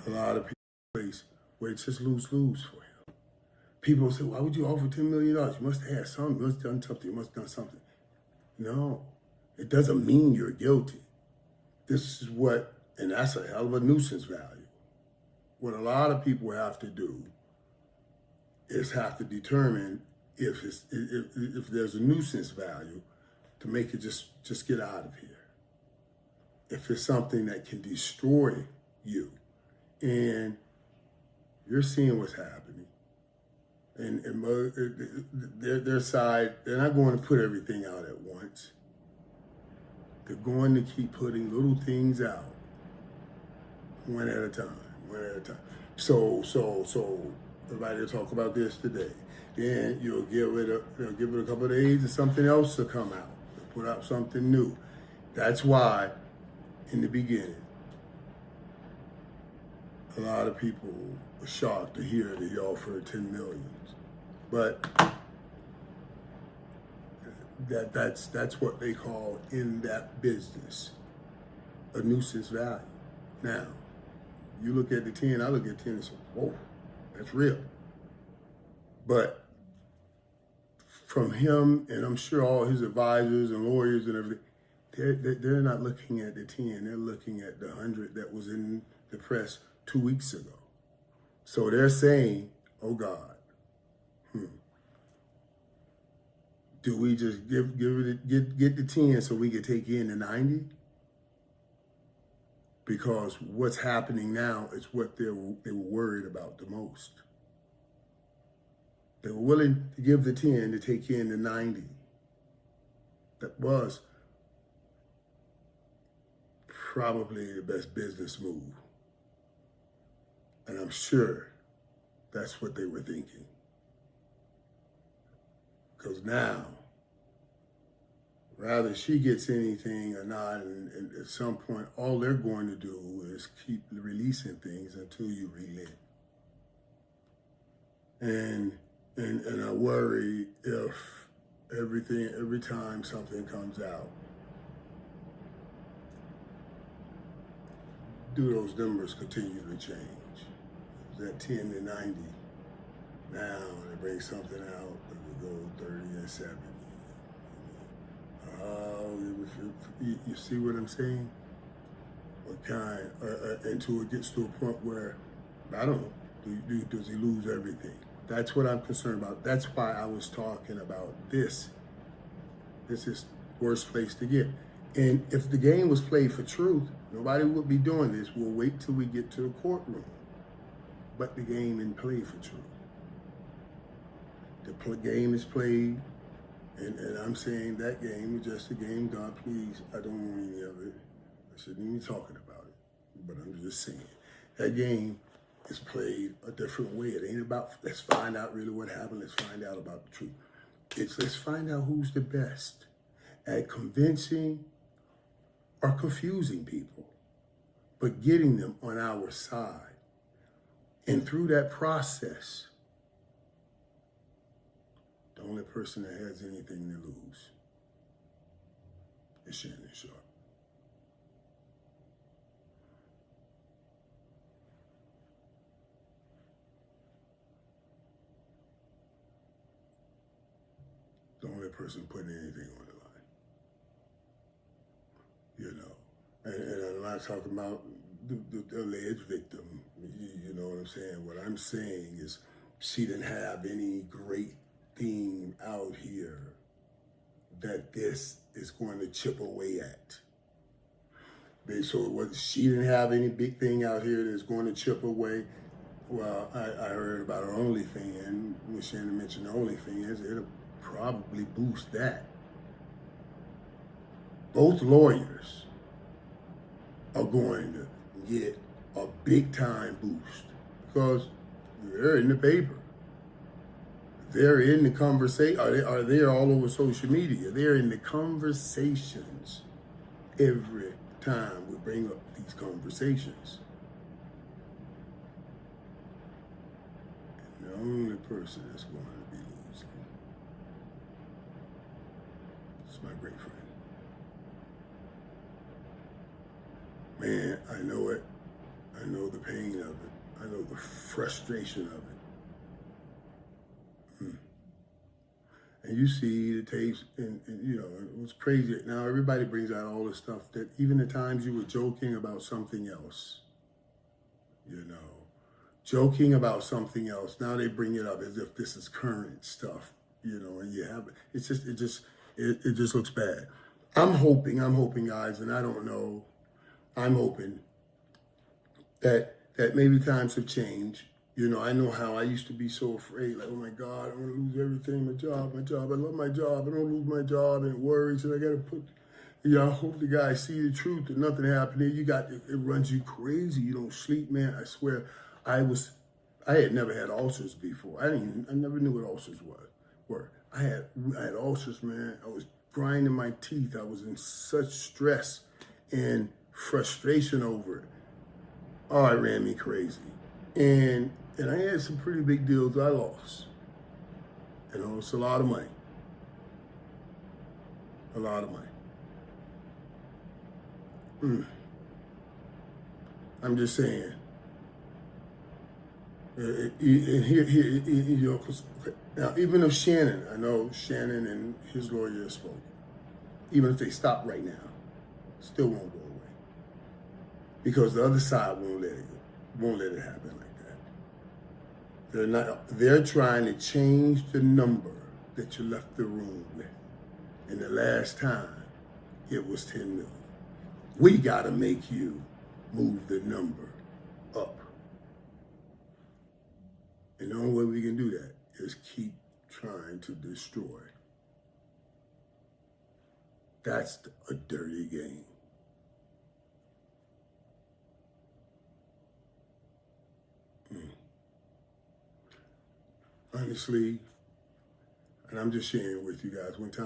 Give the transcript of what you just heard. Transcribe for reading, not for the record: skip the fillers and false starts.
a lot of people place where it's just lose-lose for him. People say, why would you offer $10 million? You must have had something, you must have done something, you must have done something. No, it doesn't mean you're guilty. This is what, and that's a hell of a nuisance value. What a lot of people have to do is have to determine if there's a nuisance value to make it just get out of here. If it's something that can destroy you, and you're seeing what's happening, and their side, they're not going to put everything out at once. They're going to keep putting little things out, one at a time. So everybody will talk about this today. Then you'll give it a couple of days and something else will come out. They'll put out something new. That's why, in the beginning, a lot of people were shocked to hear that he offered $10 million. But that's what they call in that business a nuisance value. Now, you look at the 10, I look at 10 and say, whoa, that's real. But from him, and I'm sure all his advisors and lawyers and everything, they're not looking at the 10, they're looking at the 100 that was in the press 2 weeks ago. So they're saying, oh God, do we just get the 10 so we can take in the 90? Because what's happening now is what they were worried about the most. They were willing to give the 10 to take in the 90. That was probably the best business move. And I'm sure that's what they were thinking. Because now, whether she gets anything or not, and at some point, all they're going to do is keep releasing things until you relent. And I worry if every time something comes out, do those numbers continue to change? That 10 to 90, now they bring something out, it will go 30 and 70. You see what I'm saying? What kind, until it gets to a point where, I don't know, does he lose everything? That's what I'm concerned about. That's why I was talking about this. This is the worst place to get. And if the game was played for truth, nobody would be doing this. We'll wait till we get to the courtroom. But the game isn't played for truth. The game is played, and I'm saying that game is just a game. God, please, I don't want any of it. I shouldn't even be talking about it. But I'm just saying, that game is played a different way. It ain't about, let's find out really what happened. Let's find out about the truth. It's let's find out who's the best at convincing or confusing people, but getting them on our side. And through that process, the only person that has anything to lose is Shannon Sharpe. The only person putting anything on the line. You know, and I'm not talking about the alleged victim. You know what I'm saying? What I'm saying is she didn't have any great thing out here that this is going to chip away at. So she didn't have any big thing out here that's going to chip away. Well, I heard about her OnlyFans. When Shannon mentioned OnlyFans, it'll probably boost that. Both lawyers are going to get a big time boost because they're in the paper. They're in the conversation, are they all over social media. They're in the conversations every time we bring up these conversations. And the only person that's going to be losing is my great friend. Man, I know it. I know the pain of it. I know the frustration of it. And you see the tapes, and you know, it was crazy. Now everybody brings out all the stuff that even the times you were joking about something else, you know, joking about something else. Now they bring it up as if this is current stuff, you know, and you have it just looks bad. I'm hoping, guys, and I don't know. I'm hoping that maybe times have changed. You know, I know how I used to be so afraid, like, oh my God, I'm gonna lose everything, my job, I love my job, I don't lose my job, and it worries, and I gotta put, you know, I hope the guys see the truth and nothing happened. It runs you crazy. You don't sleep, man. I swear, I had never had ulcers before. I never knew what ulcers were. I had ulcers, man. I was grinding my teeth. I was in such stress and frustration over it. Oh, it ran me crazy. And I had some pretty big deals I lost. You know, it's a lot of money. A lot of money. I'm just saying. And here, you know, 'cause, now, even if Shannon, I know Shannon and his lawyer have spoken, even if they stop right now, still won't go away. Because the other side won't let it happen like that. They're trying to change the number that you left the room with. And the last time, it was 10 million. We got to make you move the number up. And the only way we can do that is keep trying to destroy. That's a dirty game. Honestly, and I'm just sharing with you guys, one time